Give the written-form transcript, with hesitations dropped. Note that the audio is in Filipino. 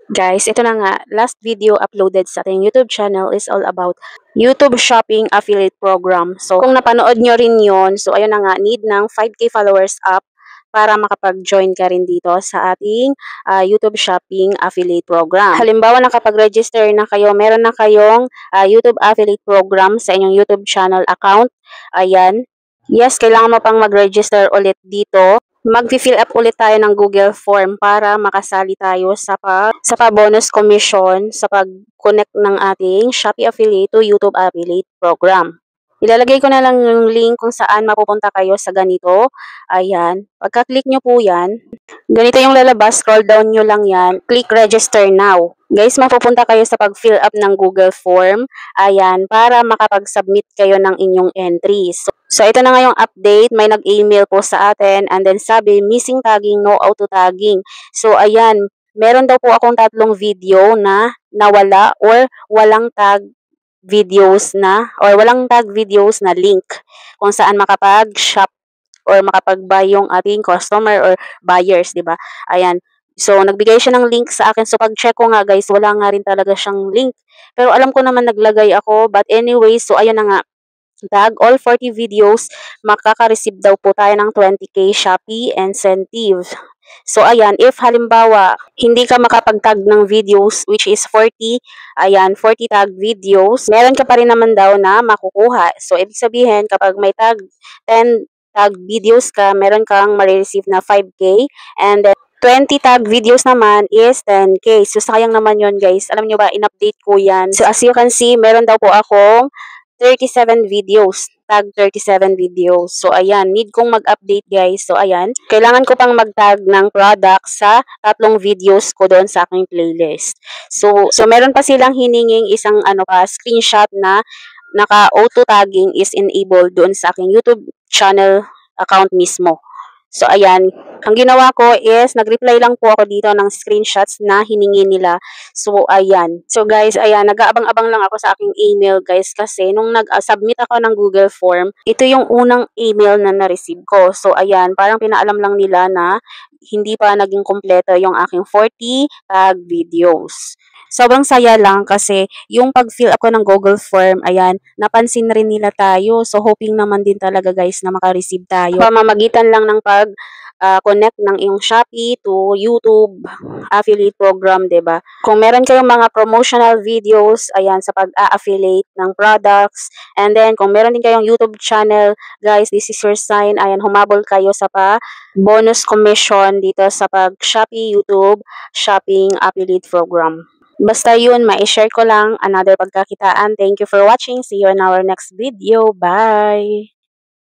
Guys, ito na nga, last video uploaded sa ating YouTube channel is all about YouTube Shopping Affiliate Program. So, kung napanood nyo rin yon, so ayun na nga, need ng 5K followers up para makapag-join ka rin dito sa ating YouTube Shopping Affiliate Program. Halimbawa, nakapag-register na kayo, meron na kayong YouTube Affiliate Program sa inyong YouTube channel account. Ayan. Yes, kailangan mo pang mag-register ulit dito. Mag-fill up ulit tayo ng Google Form para makasali tayo sa pa-bonus commission sa pag-connect ng ating Shopee Affiliate to YouTube Affiliate Program. Ilalagay ko na lang yung link kung saan mapupunta kayo sa ganito. Ayan. Pagka-click nyo po yan, ganito yung lalabas. Scroll down nyo lang yan. Click Register Now. Guys, mapupunta kayo sa pag-fill up ng Google Form. Ayan. Para makapag-submit kayo ng inyong entries. So, ito na nga yung update. May nag-email po sa atin. And then sabi, missing tagging, no auto tagging. So, ayan. Meron daw po akong 3 video na nawala or walang tag videos na or walang tag videos na link kung saan makapag-shop or makapag-buy yung ating customer or buyers, di ba? Ayan. So, nagbigay siya ng link sa akin. So, pag-check ko nga, guys, wala nga rin talaga siyang link. Pero alam ko naman naglagay ako. But anyway, so, ayan na nga. Tag all 40 videos, makaka-receive daw po tayo ng 20K Shopee incentive. So, ayan, if halimbawa, hindi ka makapag-tag ng videos, which is 40, ayan, 40 tag videos, meron ka pa rin naman daw na makukuha. So, ibig sabihin, kapag may 10 tag videos ka, meron kang ma-receive na 5K, and then 20 tag videos naman is 10K. So, sayang naman yon guys. Alam nyo ba, in-update ko yan. So, as you can see, meron daw po akong 37 videos. Tag 37 videos. So, ayan. Need kong mag-update, guys. So, ayan. Kailangan ko pang mag-tag ng product sa 3 videos ko doon sa aking playlist. So meron pa silang hininging isang screenshot na naka-auto tagging is enabled doon sa aking YouTube channel account mismo. So, ayan. Ang ginawa ko is, nag-reply lang po ako dito ng screenshots na hiningi nila. So, ayan. So, guys, ayan. Nag-aabang-abang lang ako sa aking email, guys. Kasi, nung nag-submit ako ng Google Form, ito yung unang email na na-receive ko. So, ayan. Parang pinaalam lang nila na hindi pa naging kompleto yung aking 40 tag videos. Sobrang saya lang kasi yung pag-fill up ko ng Google Form, ayan, napansin rin nila tayo. So, hoping naman din talaga guys na makareceive tayo. Pamamagitan lang ng pag-connect ng iyong Shopee to YouTube affiliate program, 'di ba? Kung meron kayong mga promotional videos, ayan, sa pag-a-affiliate ng products, and then kung meron din kayong YouTube channel, guys, this is your sign. Ayan, humabol kayo sa bonus commission dito sa pag-Shopee YouTube Shopping Affiliate Program. Basta yun, ma-share ko lang another pagkakitaan. Thank you for watching. See you in our next video. Bye!